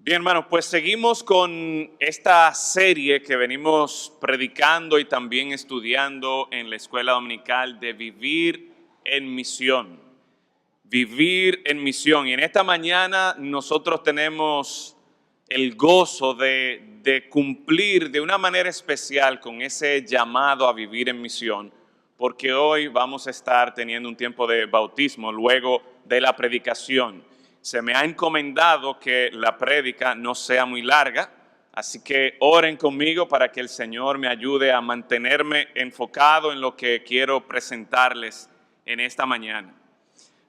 Bien, hermanos, pues seguimos con esta serie que venimos predicando y también estudiando en la escuela dominical de vivir en misión. Vivir en misión. Y en esta mañana nosotros tenemos el gozo de cumplir de una manera especial con ese llamado a vivir en misión, porque hoy vamos a estar teniendo un tiempo de bautismo luego de la predicación. Se me ha encomendado que la prédica no sea muy larga, así que oren conmigo para que el Señor me ayude a mantenerme enfocado en lo que quiero presentarles en esta mañana.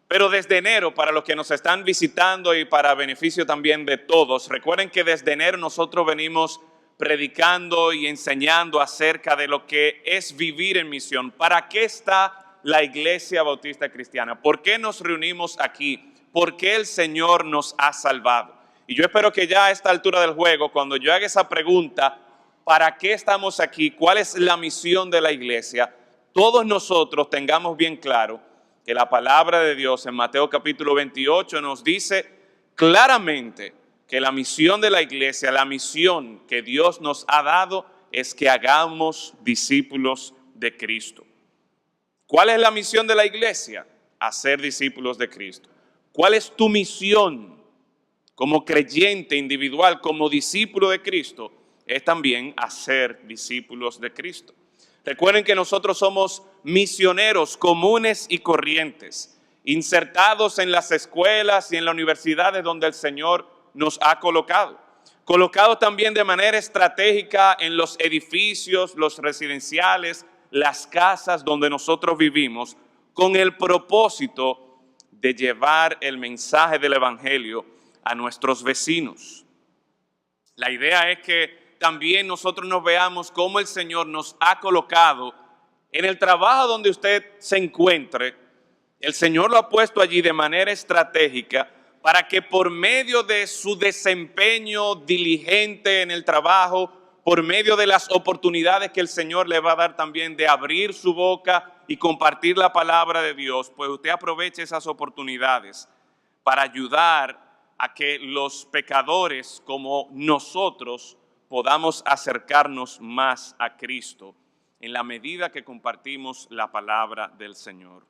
Pero desde enero, para los que nos están visitando y para beneficio también de todos, recuerden que desde enero nosotros venimos predicando y enseñando acerca de lo que es vivir en misión. ¿Para qué está la Iglesia Bautista Cristiana? ¿Por qué nos reunimos aquí? ¿Por qué el Señor nos ha salvado? Y yo espero que ya a esta altura del juego, cuando yo haga esa pregunta, ¿para qué estamos aquí? ¿Cuál es la misión de la iglesia? Todos nosotros tengamos bien claro que la palabra de Dios en Mateo capítulo 28 nos dice claramente que la misión de la iglesia, la misión que Dios nos ha dado es que hagamos discípulos de Cristo. ¿Cuál es la misión de la iglesia? Hacer discípulos de Cristo. ¿Cuál es tu misión como creyente individual, como discípulo de Cristo? Es también hacer discípulos de Cristo. Recuerden que nosotros somos misioneros comunes y corrientes, insertados en las escuelas y en las universidades donde el Señor nos ha colocado. Colocados también de manera estratégica en los edificios, los residenciales, las casas donde nosotros vivimos, con el propósito de llevar el mensaje del Evangelio a nuestros vecinos. La idea es que también nosotros nos veamos cómo el Señor nos ha colocado en el trabajo donde usted se encuentre. El Señor lo ha puesto allí de manera estratégica para que por medio de su desempeño diligente en el trabajo, por medio de las oportunidades que el Señor le va a dar también de abrir su boca y compartir la palabra de Dios, pues usted aproveche esas oportunidades para ayudar a que los pecadores como nosotros podamos acercarnos más a Cristo en la medida que compartimos la palabra del Señor.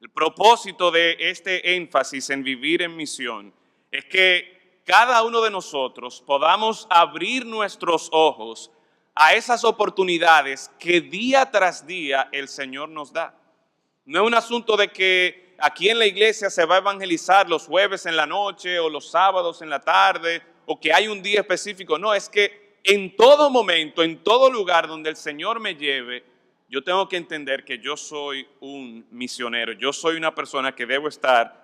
El propósito de este énfasis en vivir en misión es que cada uno de nosotros podamos abrir nuestros ojos a esas oportunidades que día tras día el Señor nos da. No es un asunto de que aquí en la iglesia se va a evangelizar los jueves en la noche o los sábados en la tarde o que hay un día específico. No, es que en todo momento, en todo lugar donde el Señor me lleve, yo tengo que entender que yo soy un misionero. Yo soy una persona que debo estar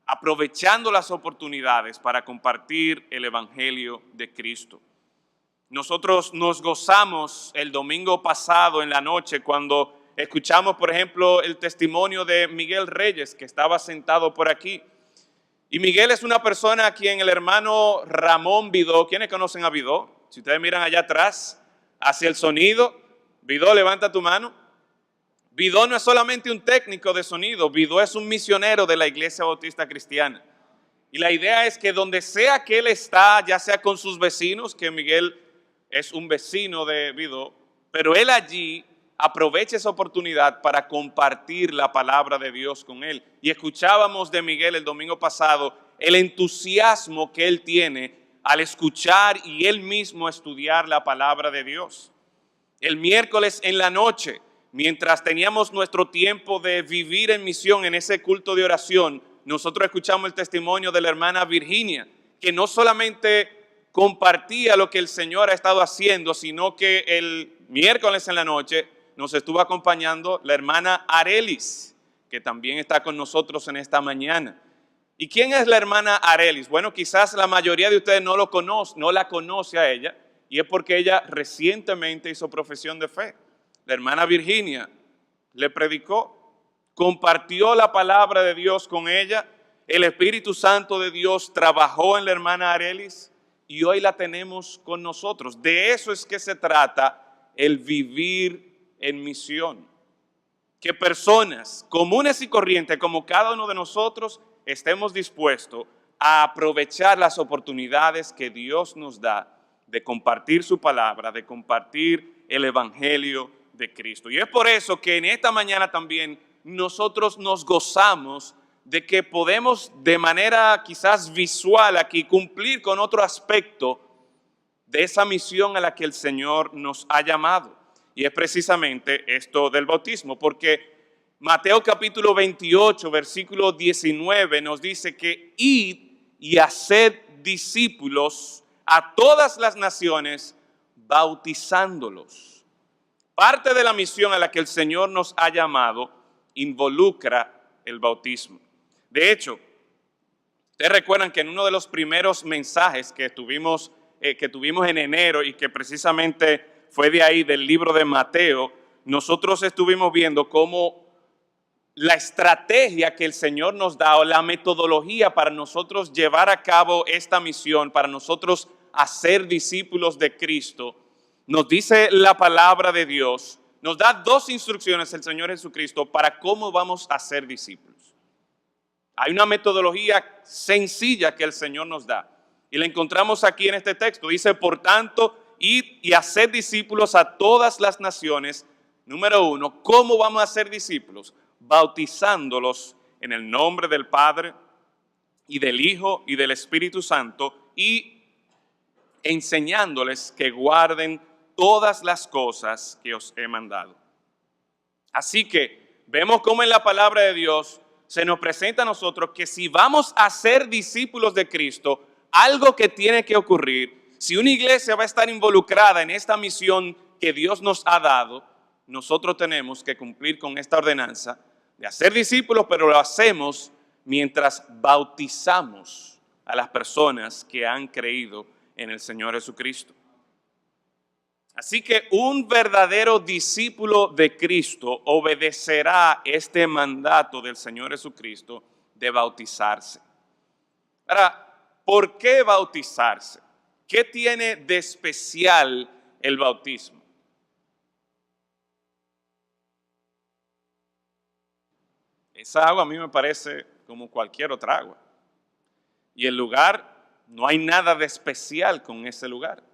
aprovechando las oportunidades para compartir el Evangelio de Cristo. Nosotros nos gozamos el domingo pasado en la noche cuando escuchamos, por ejemplo, el testimonio de Miguel Reyes, que estaba sentado por aquí. Y Miguel es una persona a quien el hermano Ramón Vidó, ¿quiénes conocen a Vidó? Si ustedes miran allá atrás, hacia el sonido, Vidó, levanta tu mano. Vidó no es solamente un técnico de sonido, Vidó es un misionero de la Iglesia Bautista Cristiana. Y la idea es que donde sea que él está, ya sea con sus vecinos, que Miguel es un vecino de Vidó, pero él allí aprovecha esa oportunidad para compartir la palabra de Dios con él. Y escuchábamos de Miguel el domingo pasado el entusiasmo que él tiene al escuchar y él mismo estudiar la palabra de Dios. El miércoles en la noche, mientras teníamos nuestro tiempo de vivir en misión en ese culto de oración, nosotros escuchamos el testimonio de la hermana Virginia, que no solamente compartía lo que el Señor ha estado haciendo, sino que el miércoles en la noche nos estuvo acompañando la hermana Arelis, que también está con nosotros en esta mañana. ¿Y quién es la hermana Arelis? Bueno, quizás la mayoría de ustedes no la conoce a ella, y es porque ella recientemente hizo profesión de fe. La hermana Virginia le predicó, compartió la palabra de Dios con ella, el Espíritu Santo de Dios trabajó en la hermana Arelis y hoy la tenemos con nosotros. De eso es que se trata el vivir en misión. Que personas comunes y corrientes como cada uno de nosotros estemos dispuestos a aprovechar las oportunidades que Dios nos da de compartir su palabra, de compartir el evangelio de Cristo. Y es por eso que en esta mañana también nosotros nos gozamos de que podemos de manera quizás visual aquí cumplir con otro aspecto de esa misión a la que el Señor nos ha llamado. Y es precisamente esto del bautismo, porque Mateo capítulo 28, versículo 19 nos dice que id y haced discípulos a todas las naciones, bautizándolos. Parte de la misión a la que el Señor nos ha llamado involucra el bautismo. De hecho, ustedes recuerdan que en uno de los primeros mensajes que tuvimos en enero y que precisamente fue de ahí, del libro de Mateo, nosotros estuvimos viendo cómo la estrategia que el Señor nos da o la metodología para nosotros llevar a cabo esta misión, para nosotros hacer discípulos de Cristo, nos dice la palabra de Dios, nos da dos instrucciones el Señor Jesucristo para cómo vamos a ser discípulos. Hay una metodología sencilla que el Señor nos da y la encontramos aquí en este texto. Dice, por tanto, id y haced discípulos a todas las naciones. Número uno, ¿cómo vamos a ser discípulos? Bautizándolos en el nombre del Padre y del Hijo y del Espíritu Santo y enseñándoles que guarden todas las cosas que os he mandado. Así que vemos cómo en la palabra de Dios se nos presenta a nosotros que si vamos a ser discípulos de Cristo, algo que tiene que ocurrir, si una iglesia va a estar involucrada en esta misión que Dios nos ha dado, nosotros tenemos que cumplir con esta ordenanza de hacer discípulos, pero lo hacemos mientras bautizamos a las personas que han creído en el Señor Jesucristo. Así que un verdadero discípulo de Cristo obedecerá este mandato del Señor Jesucristo de bautizarse. Ahora, ¿por qué bautizarse? ¿Qué tiene de especial el bautismo? Esa agua a mí me parece como cualquier otra agua. Y el lugar, no hay nada de especial con ese lugar.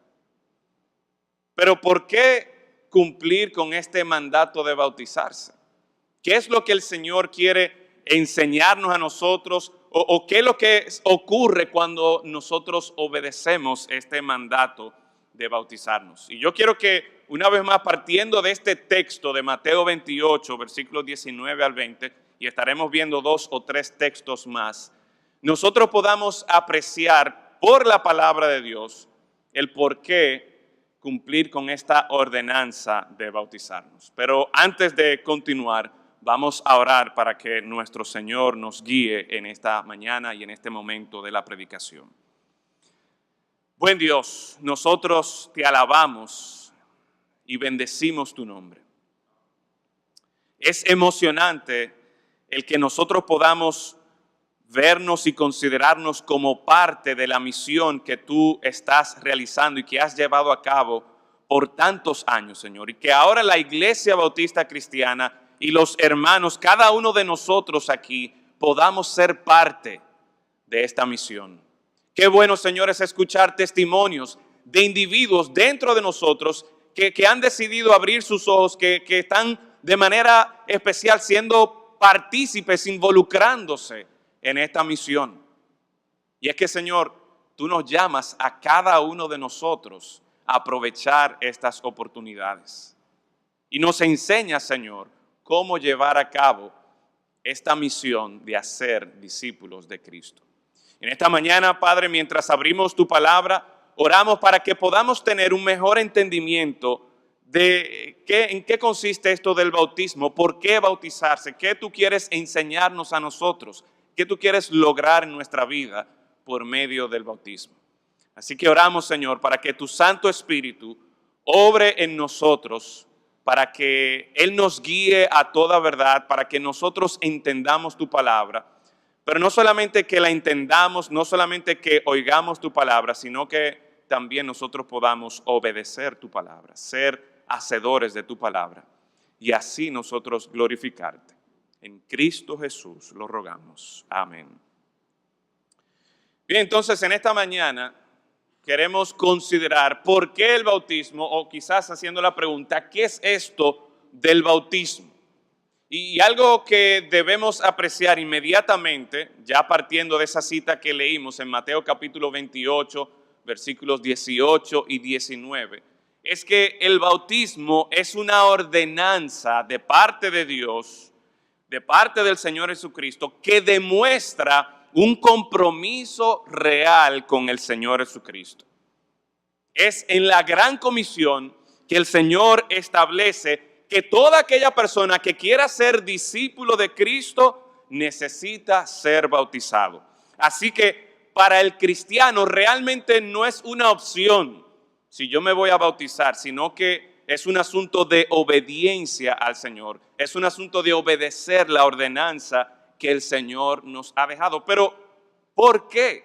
Pero ¿por qué cumplir con este mandato de bautizarse? ¿Qué es lo que el Señor quiere enseñarnos a nosotros? ¿O qué es lo que ocurre cuando nosotros obedecemos este mandato de bautizarnos? Y yo quiero que, una vez más, partiendo de este texto de Mateo 28, versículos 19 al 20, y estaremos viendo 2 o 3 textos más, nosotros podamos apreciar por la palabra de Dios el por qué cumplir con esta ordenanza de bautizarnos. Pero antes de continuar, vamos a orar para que nuestro Señor nos guíe en esta mañana y en este momento de la predicación. Buen Dios, nosotros te alabamos y bendecimos tu nombre. Es emocionante el que nosotros podamos vernos y considerarnos como parte de la misión que tú estás realizando y que has llevado a cabo por tantos años, Señor. Y que ahora la Iglesia Bautista Cristiana y los hermanos, cada uno de nosotros aquí, podamos ser parte de esta misión. Qué bueno, Señor, es escuchar testimonios de individuos dentro de nosotros que han decidido abrir sus ojos, que están de manera especial siendo partícipes, involucrándose en esta misión. Y es que, Señor, tú nos llamas a cada uno de nosotros a aprovechar estas oportunidades. Y nos enseñas, Señor, cómo llevar a cabo esta misión de hacer discípulos de Cristo. En esta mañana, Padre, mientras abrimos tu palabra, oramos para que podamos tener un mejor entendimiento de en qué consiste esto del bautismo, por qué bautizarse, qué tú quieres enseñarnos a nosotros, qué tú quieres lograr en nuestra vida por medio del bautismo. Así que oramos, Señor, para que tu Santo Espíritu obre en nosotros, para que Él nos guíe a toda verdad, para que nosotros entendamos tu palabra, pero no solamente que la entendamos, no solamente que oigamos tu palabra, sino que también nosotros podamos obedecer tu palabra, ser hacedores de tu palabra y así nosotros glorificarte. En Cristo Jesús lo rogamos. Amén. Bien, entonces en esta mañana queremos considerar por qué el bautismo, o quizás haciendo la pregunta, ¿qué es esto del bautismo? Y algo que debemos apreciar inmediatamente, ya partiendo de esa cita que leímos en Mateo capítulo 28, versículos 18 y 19, es que el bautismo es una ordenanza de parte de Dios, de parte del Señor Jesucristo, que demuestra un compromiso real con el Señor Jesucristo. Es en la gran comisión que el Señor establece que toda aquella persona que quiera ser discípulo de Cristo necesita ser bautizado. Así que para el cristiano realmente no es una opción si yo me voy a bautizar, sino que es un asunto de obediencia al Señor. Es un asunto de obedecer la ordenanza que el Señor nos ha dejado. Pero, ¿por qué?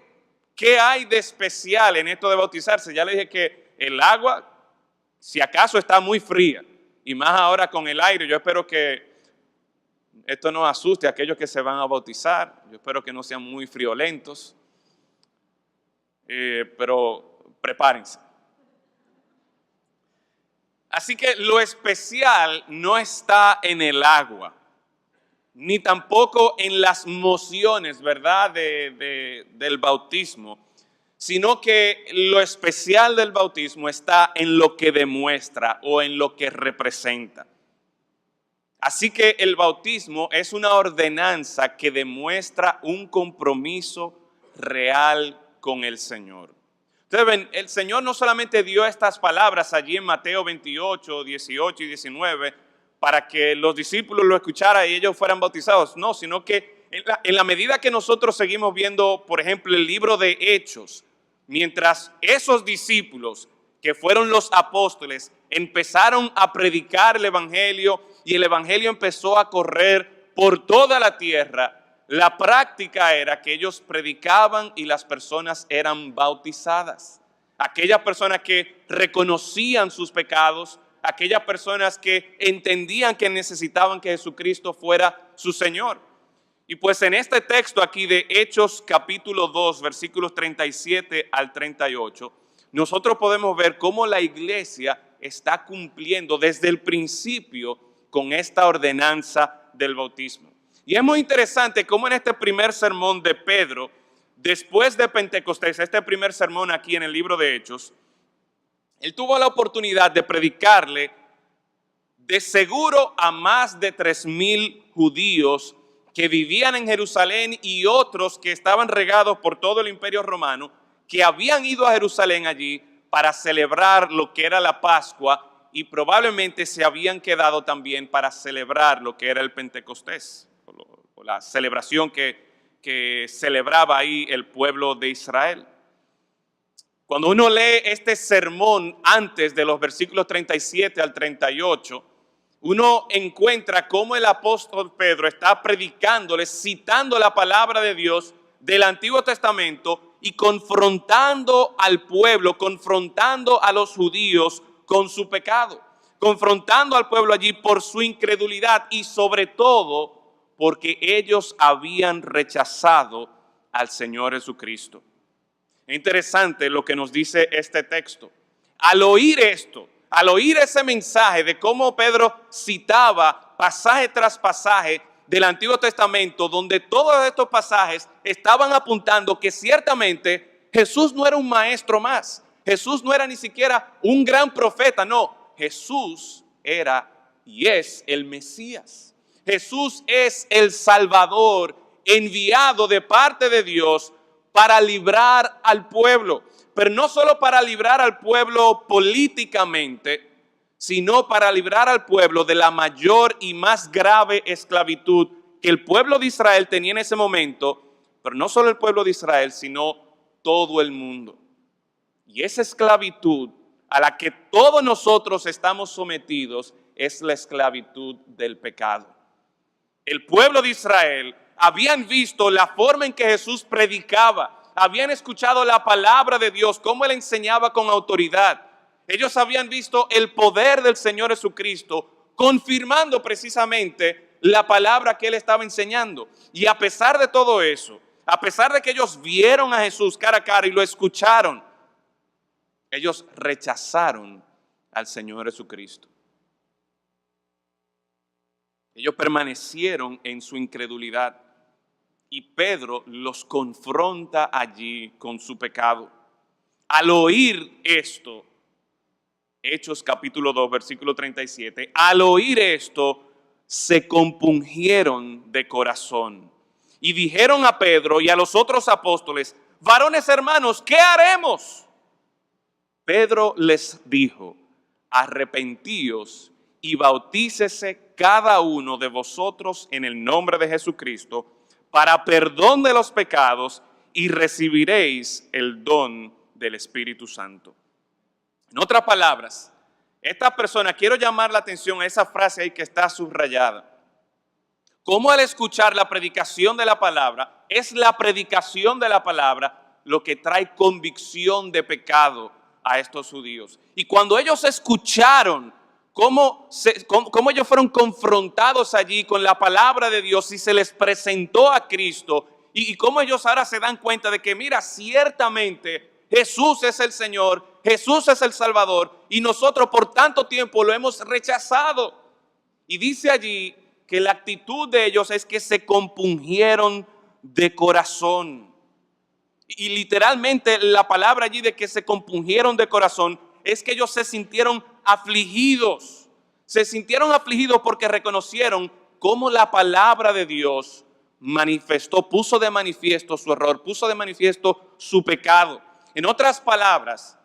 ¿Qué hay de especial en esto de bautizarse? Ya le dije que el agua, si acaso, está muy fría. Y más ahora con el aire. Yo espero que esto no asuste a aquellos que se van a bautizar. Yo espero que no sean muy friolentos. Pero prepárense. Así que lo especial no está en el agua, ni tampoco en las mociones, ¿verdad?, del bautismo, sino que lo especial del bautismo está en lo que demuestra o en lo que representa. Así que el bautismo es una ordenanza que demuestra un compromiso real con el Señor. Ustedes ven, el Señor no solamente dio estas palabras allí en Mateo 28, 18 y 19 para que los discípulos lo escucharan y ellos fueran bautizados. No, sino que en la medida que nosotros seguimos viendo, por ejemplo, el libro de Hechos, mientras esos discípulos que fueron los apóstoles empezaron a predicar el evangelio y el evangelio empezó a correr por toda la tierra, la práctica era que ellos predicaban y las personas eran bautizadas. Aquellas personas que reconocían sus pecados, aquellas personas que entendían que necesitaban que Jesucristo fuera su Señor. Y pues en este texto aquí de Hechos capítulo 2, versículos 37 al 38, nosotros podemos ver cómo la iglesia está cumpliendo desde el principio con esta ordenanza del bautismo. Y es muy interesante cómo en este primer sermón de Pedro, después de Pentecostés, este primer sermón aquí en el libro de Hechos, él tuvo la oportunidad de predicarle de seguro a más de 3,000 judíos que vivían en Jerusalén y otros que estaban regados por todo el imperio romano, que habían ido a Jerusalén allí para celebrar lo que era la Pascua y probablemente se habían quedado también para celebrar lo que era el Pentecostés, o la celebración que celebraba ahí el pueblo de Israel. Cuando uno lee este sermón antes de los versículos 37 al 38, uno encuentra cómo el apóstol Pedro está predicándoles, citando la palabra de Dios del Antiguo Testamento y confrontando al pueblo, confrontando a los judíos con su pecado, confrontando al pueblo allí por su incredulidad y sobre todo porque ellos habían rechazado al Señor Jesucristo. Es interesante lo que nos dice este texto. Al oír esto, al oír ese mensaje de cómo Pedro citaba pasaje tras pasaje del Antiguo Testamento, donde todos estos pasajes estaban apuntando que ciertamente Jesús no era un maestro más, Jesús no era ni siquiera un gran profeta, no, Jesús era y es el Mesías. Jesús es el Salvador enviado de parte de Dios para librar al pueblo, pero no solo para librar al pueblo políticamente, sino para librar al pueblo de la mayor y más grave esclavitud que el pueblo de Israel tenía en ese momento, pero no solo el pueblo de Israel, sino todo el mundo. Y esa esclavitud a la que todos nosotros estamos sometidos es la esclavitud del pecado. El pueblo de Israel habían visto la forma en que Jesús predicaba, habían escuchado la palabra de Dios, cómo Él enseñaba con autoridad. Ellos habían visto el poder del Señor Jesucristo, confirmando precisamente la palabra que Él estaba enseñando. Y a pesar de todo eso, A pesar de que ellos vieron a Jesús cara a cara y lo escucharon, ellos rechazaron al Señor Jesucristo. Ellos permanecieron en su incredulidad y Pedro los confronta allí con su pecado. Al oír esto, Hechos capítulo 2, versículo 37, al oír esto, se compungieron de corazón y dijeron a Pedro y a los otros apóstoles: varones hermanos, ¿qué haremos? Pedro les dijo: arrepentíos y bautícese cada uno de vosotros en el nombre de Jesucristo para perdón de los pecados y recibiréis el don del Espíritu Santo. En otras palabras, esta persona, quiero llamar la atención a esa frase ahí que está subrayada. Cómo al escuchar la predicación de la palabra, es la predicación de la palabra lo que trae convicción de pecado a estos judíos. Y cuando ellos escucharon cómo ellos fueron confrontados allí con la palabra de Dios y se les presentó a Cristo, y cómo ellos ahora se dan cuenta de que mira, ciertamente Jesús es el Señor, Jesús es el Salvador y nosotros por tanto tiempo lo hemos rechazado. Y dice allí que la actitud de ellos es que se compungieron de corazón. Y literalmente la palabra allí de que se compungieron de corazón es que ellos se sintieron afligidos. Se sintieron afligidos porque reconocieron cómo la palabra de Dios puso de manifiesto su error, puso de manifiesto su pecado. En otras palabras,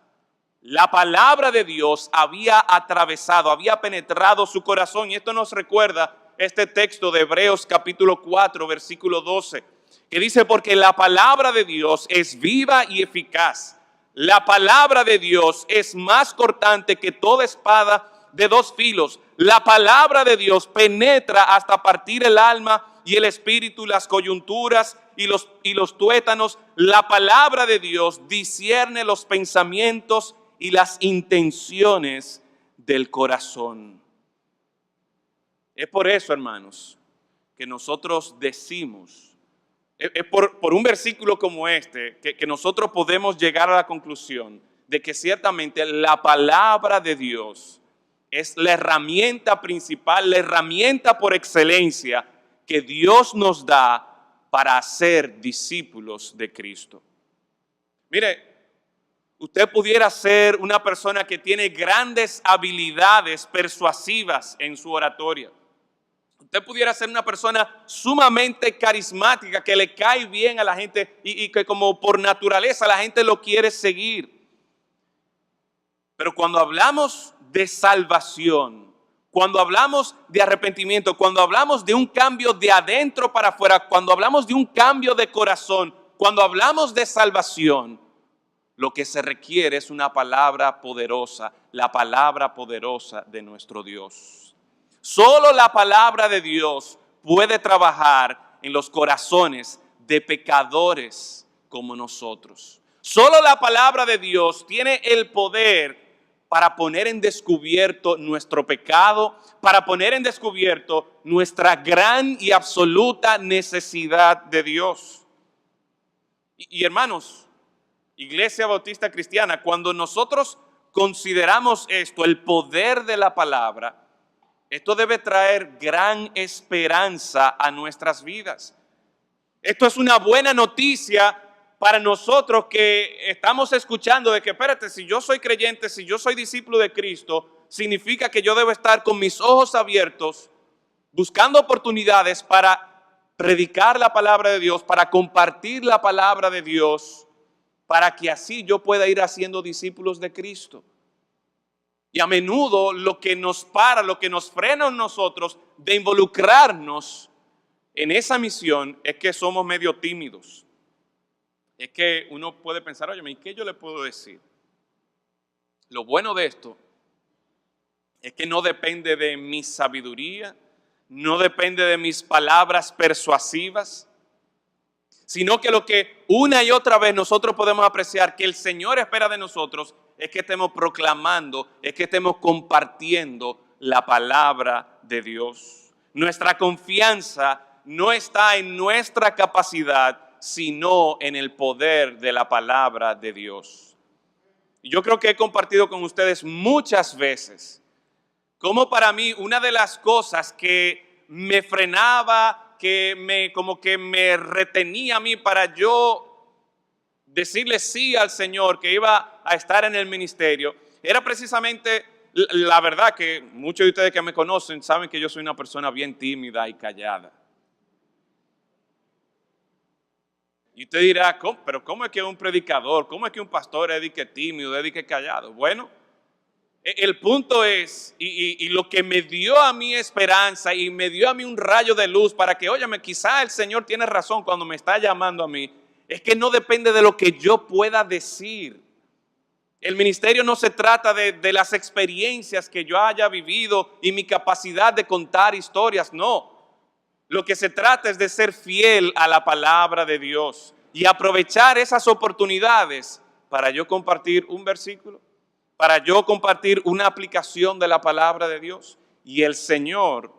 la palabra de Dios había atravesado, había penetrado su corazón. Y esto nos recuerda este texto de Hebreos capítulo 4, versículo 12, que dice: porque la palabra de Dios es viva y eficaz. La palabra de Dios es más cortante que toda espada de dos filos. La palabra de Dios penetra hasta partir el alma y el espíritu, las coyunturas y los tuétanos. La palabra de Dios discierne los pensamientos y las intenciones del corazón. Es por eso, hermanos, que nosotros decimos, es por un versículo como este, que nosotros podemos llegar a la conclusión de que ciertamente la palabra de Dios es la herramienta principal, la herramienta por excelencia que Dios nos da para ser discípulos de Cristo. Mire, usted pudiera ser una persona que tiene grandes habilidades persuasivas en su oratoria. Usted pudiera ser una persona sumamente carismática, que le cae bien a la gente y que como por naturaleza la gente lo quiere seguir. Pero cuando hablamos de salvación, cuando hablamos de arrepentimiento, cuando hablamos de un cambio de adentro para afuera, cuando hablamos de un cambio de corazón, cuando hablamos de salvación, lo que se requiere es una palabra poderosa, la palabra poderosa de nuestro Dios. Solo la palabra de Dios puede trabajar en los corazones de pecadores como nosotros. Solo la palabra de Dios tiene el poder para poner en descubierto nuestro pecado, para poner en descubierto nuestra gran y absoluta necesidad de Dios. Y hermanos, Iglesia Bautista Cristiana, cuando nosotros consideramos esto, el poder de la palabra, esto debe traer gran esperanza a nuestras vidas. Esto es una buena noticia para nosotros que estamos escuchando de que, espérate, si yo soy creyente, si yo soy discípulo de Cristo, significa que yo debo estar con mis ojos abiertos, buscando oportunidades para predicar la palabra de Dios, para compartir la palabra de Dios, para que así yo pueda ir haciendo discípulos de Cristo. Y a menudo lo que nos frena a nosotros de involucrarnos en esa misión es que somos medio tímidos. Es que uno puede pensar, oye, ¿y qué yo le puedo decir? Lo bueno de esto es que no depende de mi sabiduría, no depende de mis palabras persuasivas, sino que lo que una y otra vez nosotros podemos apreciar que el Señor espera de nosotros es que estemos proclamando, es que estemos compartiendo la palabra de Dios. Nuestra confianza no está en nuestra capacidad, sino en el poder de la palabra de Dios. Y yo creo que he compartido con ustedes muchas veces como para mí una de las cosas que me frenaba, como que me retenía a mí para yo decirle sí al Señor, que iba a estar en el ministerio, era precisamente la verdad que muchos de ustedes que me conocen saben que yo soy una persona bien tímida y callada. Y usted dirá, pero ¿cómo es que un predicador, cómo es que un pastor es de que tímido, es de que callado? Bueno, el punto es, y lo que me dio a mí esperanza y me dio a mí un rayo de luz para que, óyeme, quizá el Señor tiene razón cuando me está llamando a mí, es que no depende de lo que yo pueda decir. El ministerio no se trata de las experiencias que yo haya vivido y mi capacidad de contar historias, no. Lo que se trata es de ser fiel a la palabra de Dios y aprovechar esas oportunidades para yo compartir un versículo, para yo compartir una aplicación de la palabra de Dios. Y el Señor,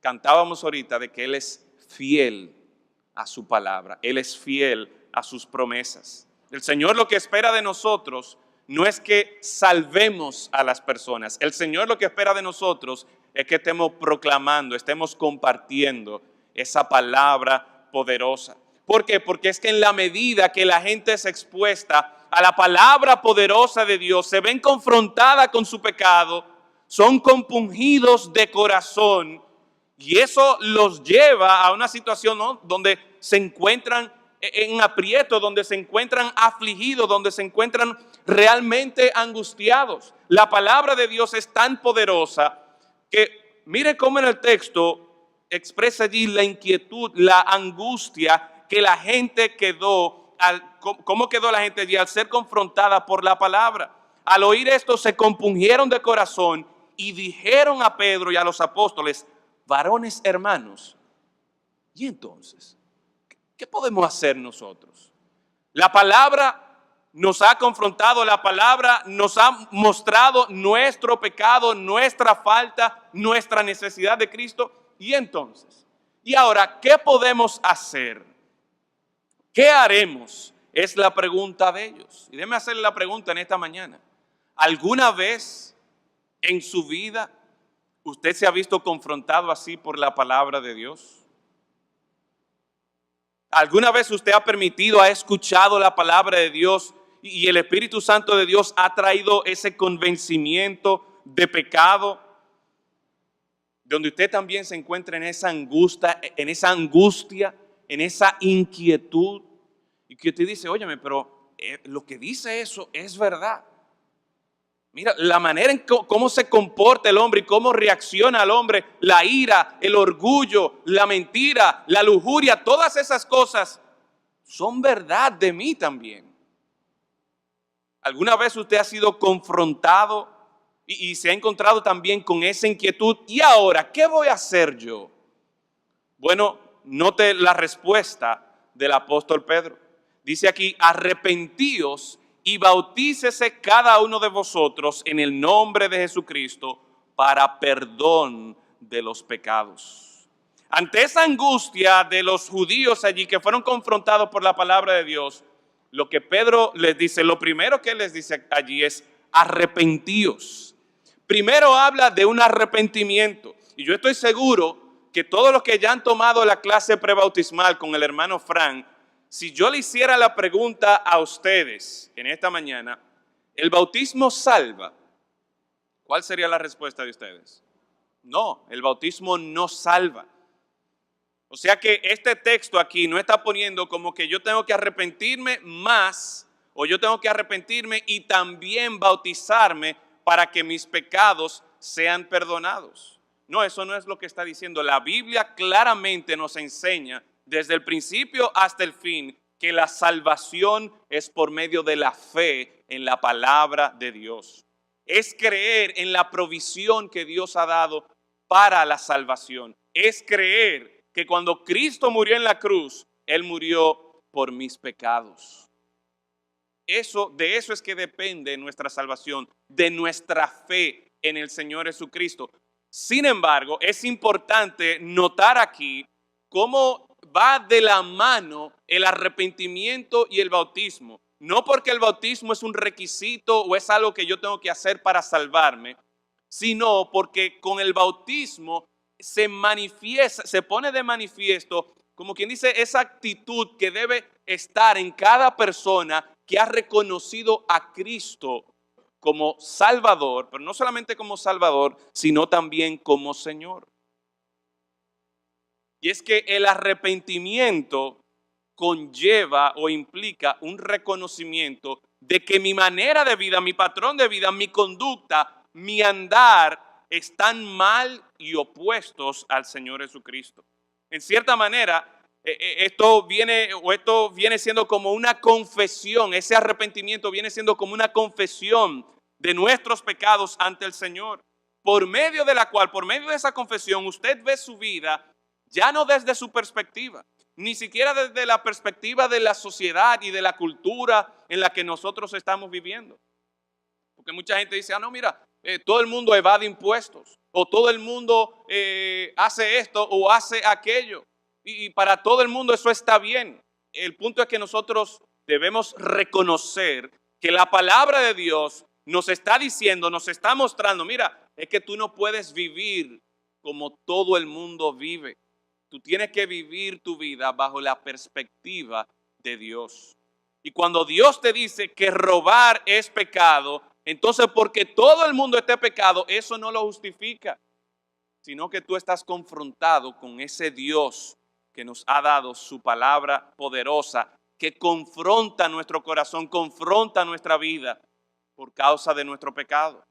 cantábamos ahorita de que Él es fiel a su palabra, Él es fiel a sus promesas. El Señor lo que espera de nosotros no es que salvemos a las personas. El Señor lo que espera de nosotros es que estemos proclamando, estemos compartiendo esa palabra poderosa. ¿Por qué? Porque es que en la medida que la gente es expuesta a la palabra poderosa de Dios, se ven confrontadas con su pecado, son compungidos de corazón y eso los lleva a una situación, ¿no?, donde se encuentran en aprieto, donde se encuentran afligidos, donde se encuentran realmente angustiados. La palabra de Dios es tan poderosa que mire cómo en el texto expresa allí la inquietud, la angustia que la gente quedó, cómo quedó la gente allí al ser confrontada por la palabra. Al oír esto se compungieron de corazón y dijeron a Pedro y a los apóstoles, varones hermanos, ¿y entonces qué podemos hacer nosotros? La palabra nos ha confrontado, la palabra nos ha mostrado nuestro pecado, nuestra falta, nuestra necesidad de Cristo. ¿Y entonces? Y ahora, ¿qué podemos hacer? ¿Qué haremos? Es la pregunta de ellos. Y déjeme hacerle la pregunta en esta mañana. ¿Alguna vez en su vida usted se ha visto confrontado así por la palabra de Dios? ¿Alguna vez usted ha permitido, ha escuchado la palabra de Dios y el Espíritu Santo de Dios ha traído ese convencimiento de pecado, donde usted también se encuentra en esa angustia, en esa inquietud, y que usted dice, óyeme, pero lo que dice eso es verdad? Mira, la manera en cómo se comporta el hombre y cómo reacciona el hombre, la ira, el orgullo, la mentira, la lujuria, todas esas cosas son verdad de mí también. ¿Alguna vez usted ha sido confrontado y se ha encontrado también con esa inquietud? ¿Y ahora qué voy a hacer yo? Bueno, note la respuesta del apóstol Pedro. Dice aquí, arrepentíos y bautícese cada uno de vosotros en el nombre de Jesucristo para perdón de los pecados. Ante esa angustia de los judíos allí que fueron confrontados por la palabra de Dios, lo que Pedro les dice, lo primero que les dice allí es arrepentíos. Primero habla de un arrepentimiento. Y yo estoy seguro que todos los que ya han tomado la clase prebautismal con el hermano Frank, si yo le hiciera la pregunta a ustedes en esta mañana, ¿el bautismo salva? ¿Cuál sería la respuesta de ustedes? No, el bautismo no salva. O sea que este texto aquí no está poniendo como que yo tengo que arrepentirme más o yo tengo que arrepentirme y también bautizarme para que mis pecados sean perdonados. No, eso no es lo que está diciendo. La Biblia claramente nos enseña desde el principio hasta el fin que la salvación es por medio de la fe en la palabra de Dios. Es creer en la provisión que Dios ha dado para la salvación. Es creer que cuando Cristo murió en la cruz, Él murió por mis pecados. De eso es que depende nuestra salvación, de nuestra fe en el Señor Jesucristo. Sin embargo, es importante notar aquí cómo va de la mano el arrepentimiento y el bautismo. No porque el bautismo es un requisito o es algo que yo tengo que hacer para salvarme, sino porque con el bautismo se manifiesta, se pone de manifiesto, como quien dice, esa actitud que debe estar en cada persona que ha reconocido a Cristo como Salvador, pero no solamente como Salvador, sino también como Señor. Y es que el arrepentimiento conlleva o implica un reconocimiento de que mi manera de vida, mi patrón de vida, mi conducta, mi andar están mal y opuestos al Señor Jesucristo. En cierta manera, esto viene siendo como una confesión, ese arrepentimiento viene siendo como una confesión de nuestros pecados ante el Señor, por medio de la cual, por medio de esa confesión, usted ve su vida ya no desde su perspectiva, ni siquiera desde la perspectiva de la sociedad y de la cultura en la que nosotros estamos viviendo. Porque mucha gente dice, no, mira, todo el mundo evade impuestos, o todo el mundo hace esto o hace aquello, y para todo el mundo eso está bien. El punto es que nosotros debemos reconocer que la palabra de Dios nos está diciendo, nos está mostrando, mira, es que tú no puedes vivir como todo el mundo vive. Tú tienes que vivir tu vida bajo la perspectiva de Dios. Y cuando Dios te dice que robar es pecado, entonces porque todo el mundo esté pecado, eso no lo justifica, sino que tú estás confrontado con ese Dios que nos ha dado su palabra poderosa, que confronta nuestro corazón, confronta nuestra vida por causa de nuestro pecado.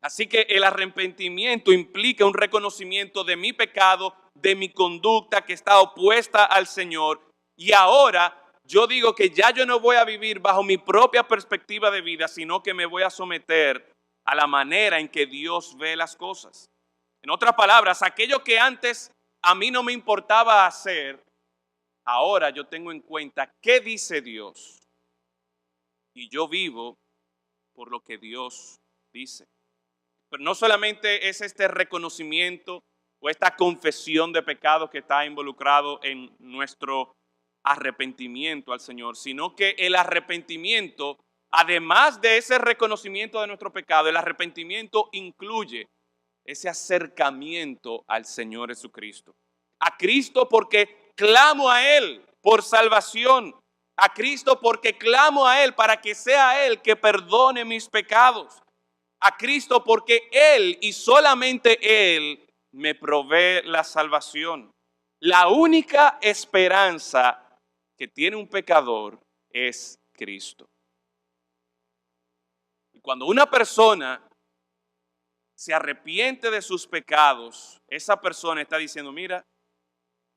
Así que el arrepentimiento implica un reconocimiento de mi pecado, de mi conducta que está opuesta al Señor. Y ahora yo digo que ya yo no voy a vivir bajo mi propia perspectiva de vida, sino que me voy a someter a la manera en que Dios ve las cosas. En otras palabras, aquello que antes a mí no me importaba hacer, ahora yo tengo en cuenta qué dice Dios. Y yo vivo por lo que Dios dice. Pero no solamente es este reconocimiento o esta confesión de pecado que está involucrado en nuestro arrepentimiento al Señor, sino que el arrepentimiento, además de ese reconocimiento de nuestro pecado, el arrepentimiento incluye ese acercamiento al Señor Jesucristo. A Cristo porque clamo a Él por salvación. A Cristo porque clamo a Él para que sea Él que perdone mis pecados. A Cristo porque Él y solamente Él me provee la salvación. La única esperanza que tiene un pecador es Cristo. Y cuando una persona se arrepiente de sus pecados, esa persona está diciendo, mira,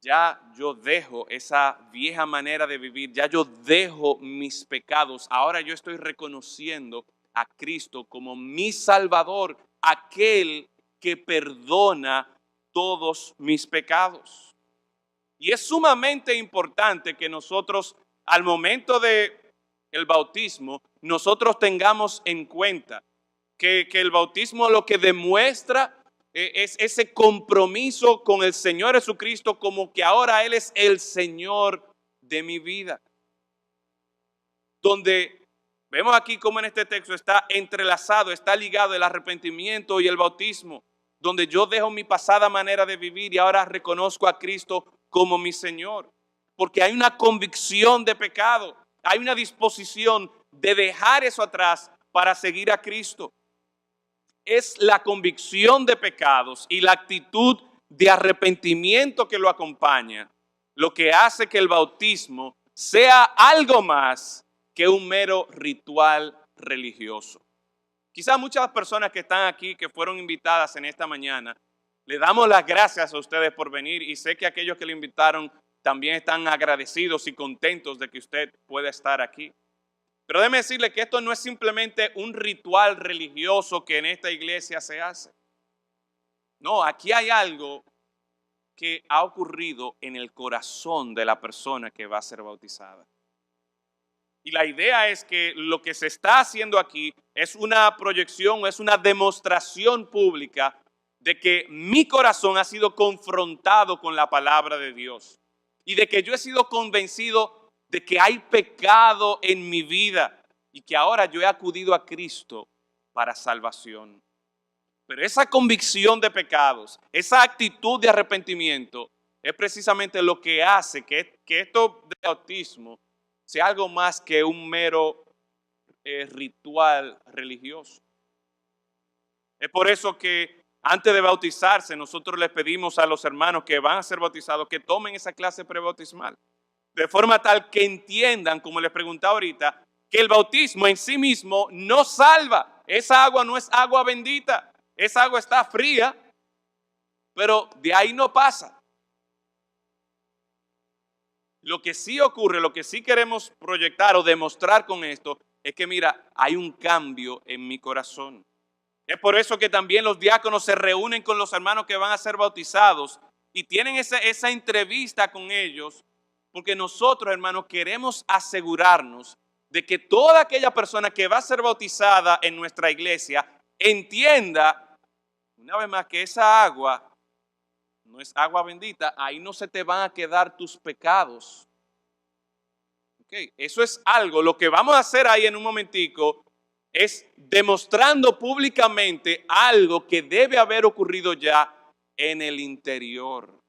ya yo dejo esa vieja manera de vivir, ya yo dejo mis pecados, ahora yo estoy reconociendo a Cristo como mi Salvador, aquel que perdona todos mis pecados. Y es sumamente importante que nosotros, al momento del bautismo, nosotros tengamos en cuenta que el bautismo lo que demuestra es ese compromiso con el Señor Jesucristo, como que ahora Él es el Señor de mi vida. Donde vemos aquí como en este texto está entrelazado, está ligado el arrepentimiento y el bautismo, donde yo dejo mi pasada manera de vivir y ahora reconozco a Cristo como mi Señor. Porque hay una convicción de pecado, hay una disposición de dejar eso atrás para seguir a Cristo. Es la convicción de pecados y la actitud de arrepentimiento que lo acompaña, lo que hace que el bautismo sea algo más que un mero ritual religioso. Quizás muchas personas que están aquí, que fueron invitadas en esta mañana, le damos las gracias a ustedes por venir y sé que aquellos que le invitaron también están agradecidos y contentos de que usted pueda estar aquí. Pero déjeme decirle que esto no es simplemente un ritual religioso que en esta iglesia se hace. No, aquí hay algo que ha ocurrido en el corazón de la persona que va a ser bautizada. Y la idea es que lo que se está haciendo aquí es una proyección, es una demostración pública de que mi corazón ha sido confrontado con la palabra de Dios y de que yo he sido convencido de que hay pecado en mi vida y que ahora yo he acudido a Cristo para salvación. Pero esa convicción de pecados, esa actitud de arrepentimiento es precisamente lo que hace que esto de bautismo sea algo más que un mero ritual religioso. Es por eso que antes de bautizarse nosotros les pedimos a los hermanos que van a ser bautizados que tomen esa clase prebautismal, de forma tal que entiendan, como les preguntaba ahorita, que el bautismo en sí mismo no salva. Esa agua no es agua bendita, esa agua está fría, pero de ahí no pasa. Lo que sí ocurre, lo que sí queremos proyectar o demostrar con esto es que mira, hay un cambio en mi corazón. Es por eso que también los diáconos se reúnen con los hermanos que van a ser bautizados y tienen esa entrevista con ellos, porque nosotros, hermanos, queremos asegurarnos de que toda aquella persona que va a ser bautizada en nuestra iglesia entienda, una vez más, que esa agua no es agua bendita, ahí no se te van a quedar tus pecados. Okay. Eso es algo, lo que vamos a hacer ahí en un momentico es demostrando públicamente algo que debe haber ocurrido ya en el interior.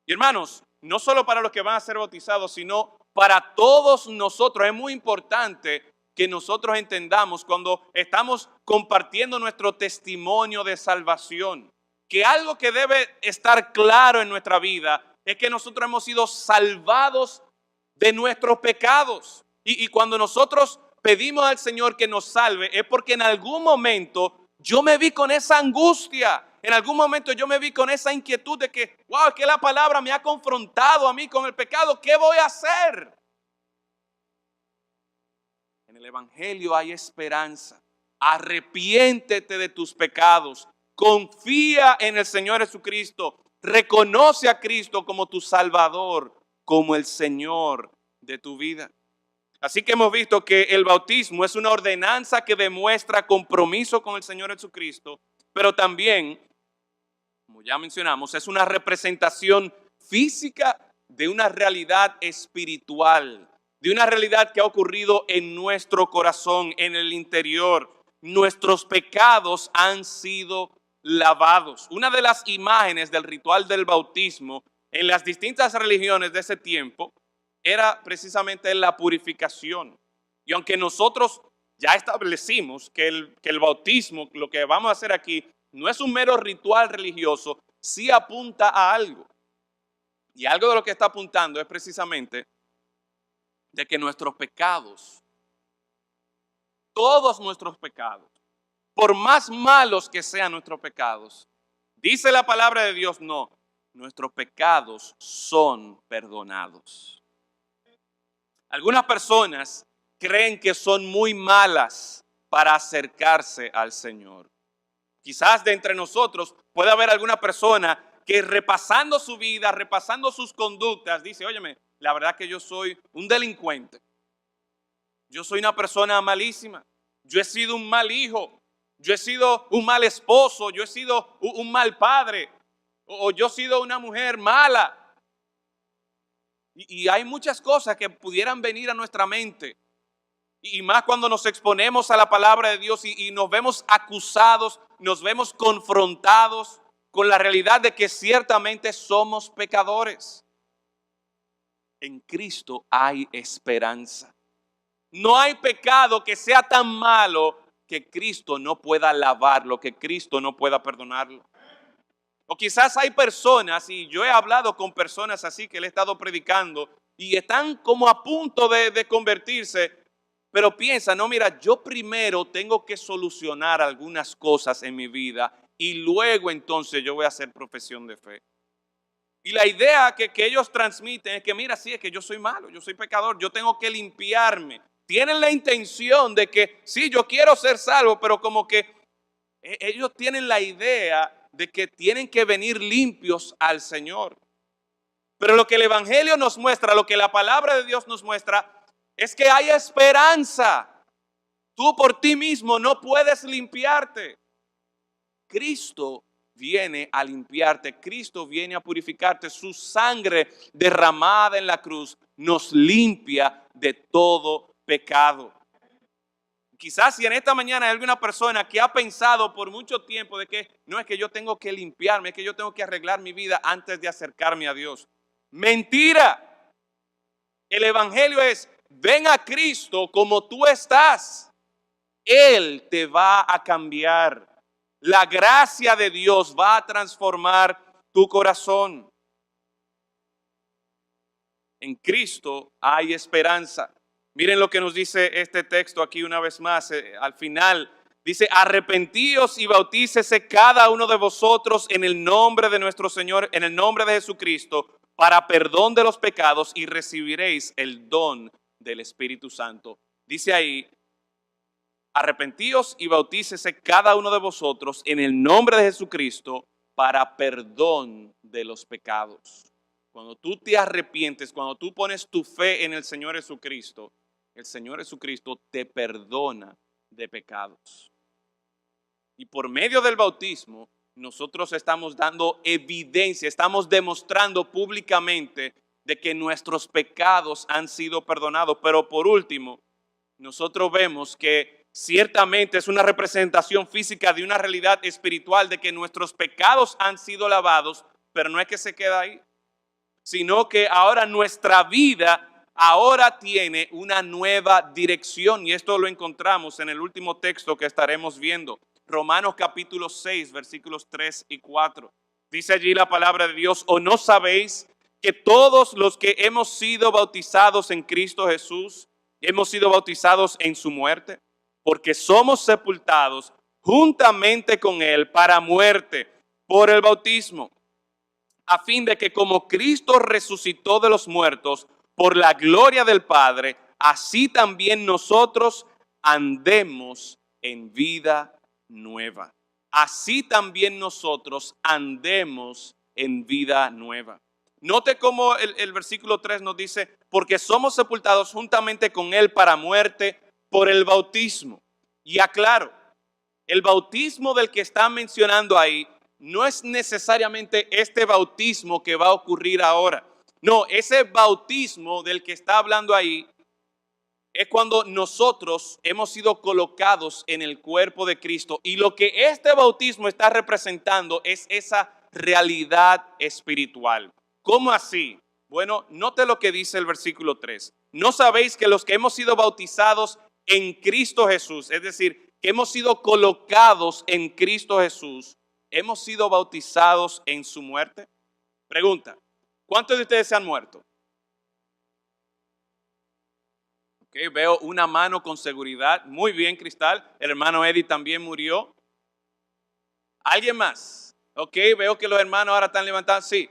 Y hermanos, no solo para los que van a ser bautizados, sino para todos nosotros. Es muy importante que nosotros entendamos cuando estamos compartiendo nuestro testimonio de salvación, que algo que debe estar claro en nuestra vida es que nosotros hemos sido salvados de nuestros pecados. Y cuando nosotros pedimos al Señor que nos salve, es porque en algún momento yo me vi con esa angustia. En algún momento yo me vi con esa inquietud de que, wow, es que la palabra me ha confrontado a mí con el pecado. ¿Qué voy a hacer? En el Evangelio hay esperanza. Arrepiéntete de tus pecados. Confía en el Señor Jesucristo. Reconoce a Cristo como tu Salvador, como el Señor de tu vida. Así que hemos visto que el bautismo es una ordenanza que demuestra compromiso con el Señor Jesucristo, pero también, como ya mencionamos, es una representación física de una realidad espiritual, de una realidad que ha ocurrido en nuestro corazón, en el interior. Nuestros pecados han sido lavados. Una de las imágenes del ritual del bautismo en las distintas religiones de ese tiempo era precisamente la purificación. Y aunque nosotros ya establecimos que el bautismo, lo que vamos a hacer aquí, no es un mero ritual religioso, sí apunta a algo. Y algo de lo que está apuntando es precisamente de que nuestros pecados, todos nuestros pecados, por más malos que sean nuestros pecados, dice la palabra de Dios, no, nuestros pecados son perdonados. Algunas personas creen que son muy malas para acercarse al Señor. Quizás de entre nosotros puede haber alguna persona que repasando su vida, repasando sus conductas, dice, óyeme, la verdad que yo soy un delincuente. Yo soy una persona malísima. Yo he sido un mal hijo. Yo he sido un mal esposo. Yo he sido un mal padre. O yo he sido una mujer mala. Y hay muchas cosas que pudieran venir a nuestra mente. Y más cuando nos exponemos a la palabra de Dios y nos vemos acusados, nos vemos confrontados con la realidad de que ciertamente somos pecadores. En Cristo hay esperanza. No hay pecado que sea tan malo que Cristo no pueda lavarlo, que Cristo no pueda perdonarlo. O quizás hay personas, y yo he hablado con personas así que le he estado predicando, y están como a punto de convertirse, pero piensan, no, mira, yo primero tengo que solucionar algunas cosas en mi vida y luego entonces yo voy a hacer profesión de fe. Y la idea que ellos transmiten es que, mira, sí, es que yo soy malo, yo soy pecador, yo tengo que limpiarme. Tienen la intención de que, sí, yo quiero ser salvo, pero como que ellos tienen la idea de que tienen que venir limpios al Señor. Pero lo que el Evangelio nos muestra, lo que la palabra de Dios nos muestra, es que hay esperanza. Tú por ti mismo no puedes limpiarte. Cristo viene a limpiarte, Cristo viene a purificarte. Su sangre derramada en la cruz nos limpia de todo pecado. Quizás si en esta mañana hay alguna persona que ha pensado por mucho tiempo de que no es que yo tengo que limpiarme, es que yo tengo que arreglar mi vida antes de acercarme a Dios. Mentira. El evangelio es, ven a Cristo como tú estás. Él te va a cambiar. La gracia de Dios va a transformar tu corazón. En Cristo hay esperanza. Miren lo que nos dice este texto aquí una vez más. Al final dice, arrepentíos y bautícese cada uno de vosotros en el nombre de nuestro Señor, en el nombre de Jesucristo, para perdón de los pecados y recibiréis el don del Espíritu Santo. Dice ahí, arrepentíos y bautícese cada uno de vosotros en el nombre de Jesucristo para perdón de los pecados. Cuando tú te arrepientes, cuando tú pones tu fe en el Señor Jesucristo, el Señor Jesucristo te perdona de pecados. Y por medio del bautismo, nosotros estamos dando evidencia, estamos demostrando públicamente de que nuestros pecados han sido perdonados. Pero por último, nosotros vemos que ciertamente es una representación física de una realidad espiritual de que nuestros pecados han sido lavados, pero no es que se queda ahí, sino que ahora nuestra vida ahora tiene una nueva dirección, y esto lo encontramos en el último texto que estaremos viendo, Romanos capítulo 6, versículos 3 y 4. Dice allí la palabra de Dios, ¿o no sabéis que todos los que hemos sido bautizados en Cristo Jesús, hemos sido bautizados en su muerte? Porque somos sepultados juntamente con Él para muerte por el bautismo, a fin de que como Cristo resucitó de los muertos por la gloria del Padre, así también nosotros andemos en vida nueva. Así también nosotros andemos en vida nueva. Note cómo el versículo 3 nos dice, porque somos sepultados juntamente con Él para muerte por el bautismo. Y aclaro, el bautismo del que está mencionando ahí no es necesariamente este bautismo que va a ocurrir ahora. No, ese bautismo del que está hablando ahí es cuando nosotros hemos sido colocados en el cuerpo de Cristo. Y lo que este bautismo está representando es esa realidad espiritual. ¿Cómo así? Bueno, note lo que dice el versículo 3. ¿No sabéis que los que hemos sido bautizados en Cristo Jesús, es decir, que hemos sido colocados en Cristo Jesús, hemos sido bautizados en su muerte? Pregunta, ¿cuántos de ustedes se han muerto? Okay, veo una mano con seguridad. Muy bien, Cristal. El hermano Eddie también murió. ¿Alguien más? Ok, veo que los hermanos ahora están levantando. Sí.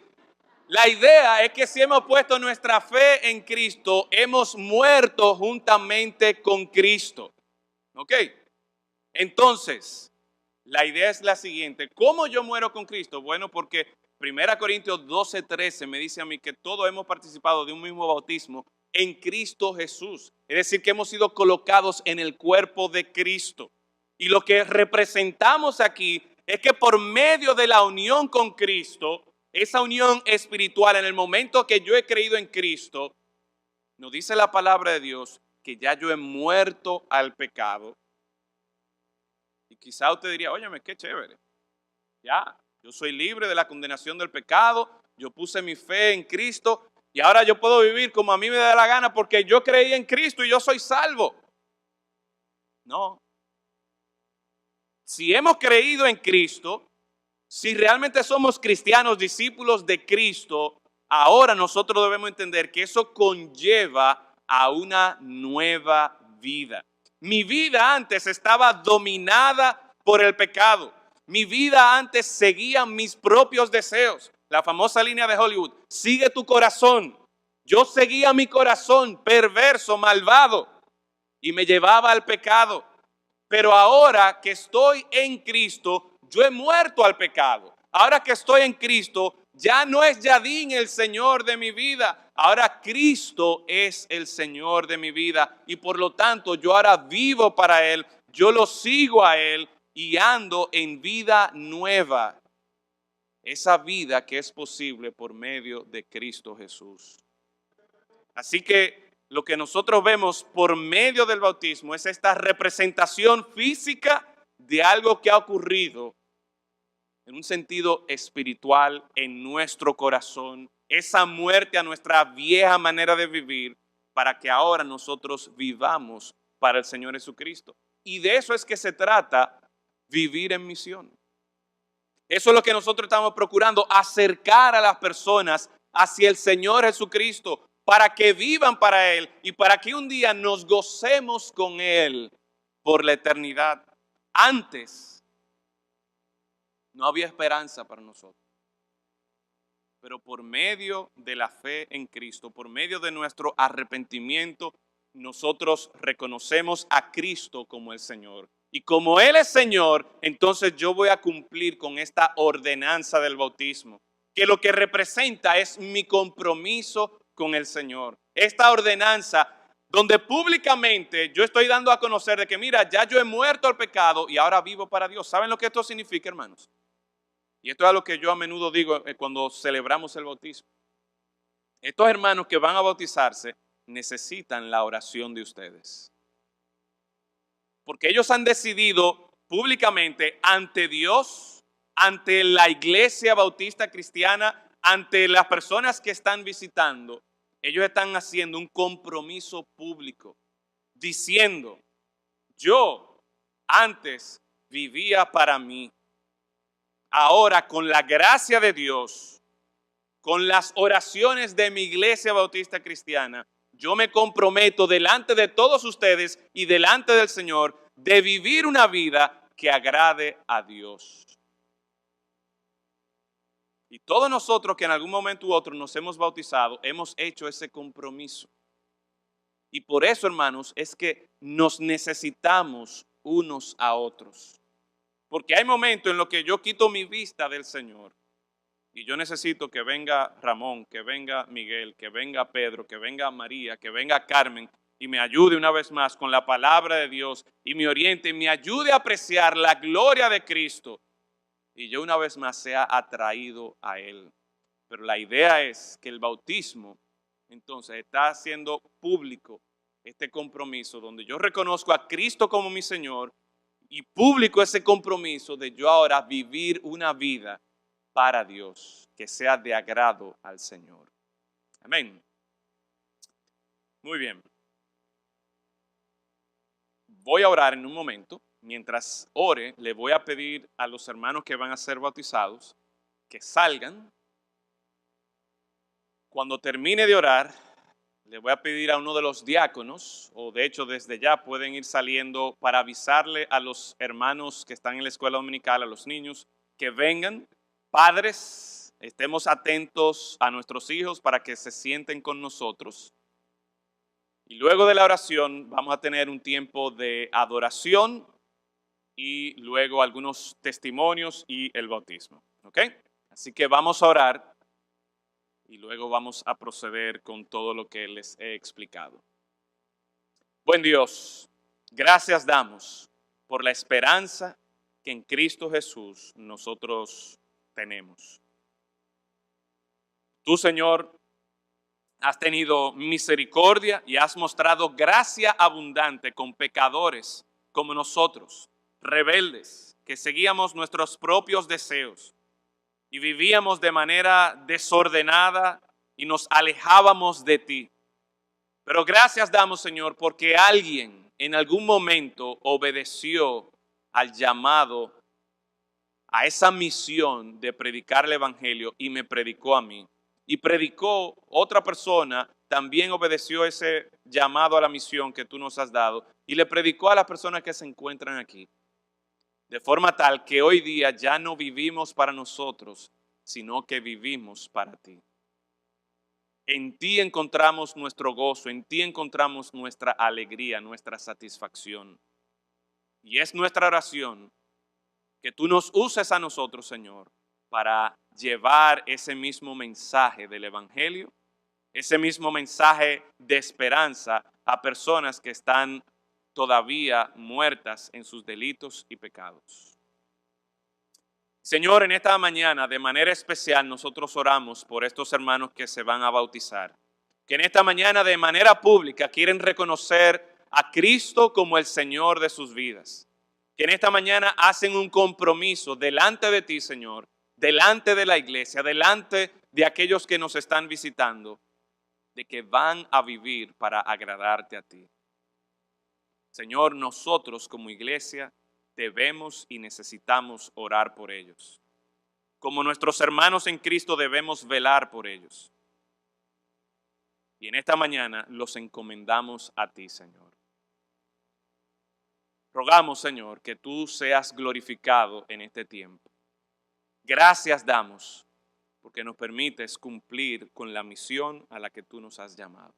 La idea es que si hemos puesto nuestra fe en Cristo, hemos muerto juntamente con Cristo. Ok. Entonces, la idea es la siguiente. ¿Cómo yo muero con Cristo? Bueno, porque 1 Corintios 12:13 me dice a mí que todos hemos participado de un mismo bautismo en Cristo Jesús. Es decir, que hemos sido colocados en el cuerpo de Cristo. Y lo que representamos aquí es que por medio de la unión con Cristo, esa unión espiritual, en el momento que yo he creído en Cristo, nos dice la palabra de Dios que ya yo he muerto al pecado. Y quizá usted diría, óyeme, qué chévere. Ya, yo soy libre de la condenación del pecado, yo puse mi fe en Cristo y ahora yo puedo vivir como a mí me da la gana porque yo creí en Cristo y yo soy salvo. No. Si hemos creído en Cristo, si realmente somos cristianos, discípulos de Cristo, ahora nosotros debemos entender que eso conlleva a una nueva vida. Mi vida antes estaba dominada por el pecado. Mi vida antes seguía mis propios deseos. La famosa línea de Hollywood, sigue tu corazón. Yo seguía mi corazón perverso, malvado, y me llevaba al pecado. Pero ahora que estoy en Cristo, yo he muerto al pecado. Ahora que estoy en Cristo, ya no es Yadín el Señor de mi vida. Ahora Cristo es el Señor de mi vida. Y por lo tanto, yo ahora vivo para Él. Yo lo sigo a Él y ando en vida nueva esa vida que es posible por medio de Cristo Jesús. Así que lo que nosotros vemos por medio del bautismo es esta representación física de algo que ha ocurrido en un sentido espiritual en nuestro corazón, esa muerte a nuestra vieja manera de vivir para que ahora nosotros vivamos para el Señor Jesucristo. Y de eso es que se trata vivir en misión. Eso es lo que nosotros estamos procurando, acercar a las personas hacia el Señor Jesucristo para que vivan para Él y para que un día nos gocemos con Él por la eternidad. Antes no había esperanza para nosotros, pero por medio de la fe en Cristo, por medio de nuestro arrepentimiento, nosotros reconocemos a Cristo como el Señor. Y como Él es Señor, entonces yo voy a cumplir con esta ordenanza del bautismo, que lo que representa es mi compromiso con el Señor. Esta ordenanza donde públicamente yo estoy dando a conocer de que mira, ya yo he muerto al pecado y ahora vivo para Dios. ¿Saben lo que esto significa, hermanos? Y esto es lo que yo a menudo digo cuando celebramos el bautismo. Estos hermanos que van a bautizarse necesitan la oración de ustedes. Porque ellos han decidido públicamente ante Dios, ante la Iglesia Bautista Cristiana, ante las personas que están visitando, ellos están haciendo un compromiso público, diciendo, yo antes vivía para mí, ahora con la gracia de Dios, con las oraciones de mi Iglesia Bautista Cristiana, yo me comprometo delante de todos ustedes y delante del Señor de vivir una vida que agrade a Dios. Y todos nosotros que en algún momento u otro nos hemos bautizado, hemos hecho ese compromiso. Y por eso, hermanos, es que nos necesitamos unos a otros. Porque hay momentos en los que yo quito mi vista del Señor. Y yo necesito que venga Ramón, que venga Miguel, que venga Pedro, que venga María, que venga Carmen y me ayude una vez más con la palabra de Dios y me oriente y me ayude a apreciar la gloria de Cristo. Y yo una vez más sea atraído a Él. Pero la idea es que el bautismo entonces está haciendo público este compromiso donde yo reconozco a Cristo como mi Señor y público ese compromiso de yo ahora vivir una vida para Dios, que sea de agrado al Señor. Amén. Muy bien. Voy a orar en un momento. Mientras ore, le voy a pedir a los hermanos que van a ser bautizados que salgan. Cuando termine de orar, le voy a pedir a uno de los diáconos, o de hecho desde ya pueden ir saliendo para avisarle a los hermanos que están en la escuela dominical, a los niños, que vengan. Padres, estemos atentos a nuestros hijos para que se sienten con nosotros. Y luego de la oración vamos a tener un tiempo de adoración y luego algunos testimonios y el bautismo. ¿Ok? Así que vamos a orar y luego vamos a proceder con todo lo que les he explicado. Buen Dios, gracias damos por la esperanza que en Cristo Jesús nosotros tenemos. Tú, Señor, has tenido misericordia y has mostrado gracia abundante con pecadores como nosotros, rebeldes, que seguíamos nuestros propios deseos y vivíamos de manera desordenada y nos alejábamos de ti. Pero gracias damos, Señor, porque alguien en algún momento obedeció al llamado, a esa misión de predicar el Evangelio y me predicó a mí. Y predicó otra persona, también obedeció ese llamado a la misión que tú nos has dado y le predicó a las personas que se encuentran aquí. De forma tal que hoy día ya no vivimos para nosotros, sino que vivimos para ti. En ti encontramos nuestro gozo, en ti encontramos nuestra alegría, nuestra satisfacción. Y es nuestra oración que tú nos uses a nosotros, Señor, para llevar ese mismo mensaje del Evangelio, ese mismo mensaje de esperanza a personas que están todavía muertas en sus delitos y pecados. Señor, en esta mañana, de manera especial, nosotros oramos por estos hermanos que se van a bautizar, que en esta mañana, de manera pública, quieren reconocer a Cristo como el Señor de sus vidas, que en esta mañana hacen un compromiso delante de ti, Señor, delante de la iglesia, delante de aquellos que nos están visitando, de que van a vivir para agradarte a ti. Señor, nosotros como iglesia debemos y necesitamos orar por ellos. Como nuestros hermanos en Cristo debemos velar por ellos. Y en esta mañana los encomendamos a ti, Señor. Rogamos, Señor, que tú seas glorificado en este tiempo. Gracias damos porque nos permites cumplir con la misión a la que tú nos has llamado.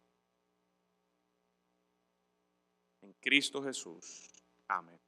En Cristo Jesús. Amén.